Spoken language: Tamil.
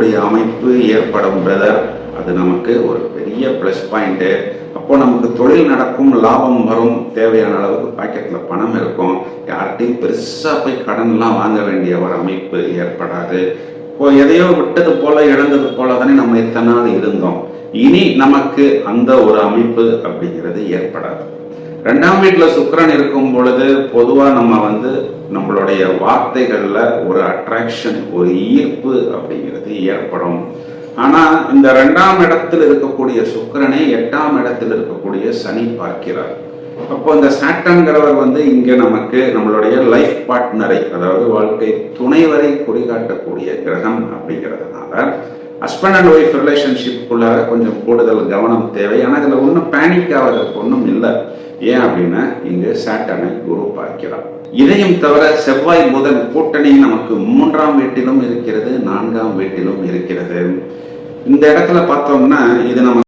இருக்கக்கூடிய அமைப்பு ஏற்படும் பிரதர். அது நமக்கு ஒரு பெரிய ப்ளஸ் பாயிண்ட்டு. அப்போ நமக்கு தொழில் நடக்கும், லாபம் வரும், தேவையான அளவுக்கு பாக்கெட்டில் பணம் இருக்கும். யார்கிட்டையும் பெருசாக போய் கடன்லாம் வாங்க வேண்டிய ஒரு அமைப்பு ஏற்படாது. இப்போ எதையோ விட்டது போல இழந்தது போல தானே நம்ம இத்தனை நாள் இருந்தோம். இனி நமக்கு அந்த ஒரு அமைப்பு அப்படிங்கிறது ஏற்படாது. 2ஆம் வீட்டுல சுக்கிரன் இருக்கும் பொழுது பொதுவா நம்ம நம்மளுடைய வார்த்தைகள்ல ஒரு அட்ராக்ஷன், ஒரு ஈர்ப்பு அப்படிங்கிறது ஏற்படும். ஆனா இந்த 2ஆம் இடத்தில் இருக்கக்கூடிய சுக்கிரனை 8ஆம் இடத்தில் இருக்கக்கூடிய சனி பார்க்கிறார். அப்போ இந்த சாட்டன்கிறவர் இங்க நமக்கு நம்மளுடைய லைஃப் பார்ட்னரை, அதாவது வாழ்க்கை துணைவரை குறிகாட்டக்கூடிய கிரகம் அப்படிங்கிறதுனால ஹஸ்பண்ட் அண்ட் ஒய்ஃப் ரிலேஷன்ஷிப்புக்குள்ளார கொஞ்சம் கூடுதல் கவனம் தேவை. ஆனால் இதில் ஒன்றும் பேனிக் ஆவதற்கு ஒன்றும் இல்லை. ஏன் அப்படின்னா இங்கு சாட்டனை குரு பார்க்கிறார். இதையும் தவிர செவ்வாய் புதன் கூட்டணி நமக்கு 3ஆம் வீட்டிலும் இருக்கிறது, 4ஆம் வீட்டிலும் இருக்கிறது. இந்த இடத்துல பார்த்தோம்னா இது நம்ம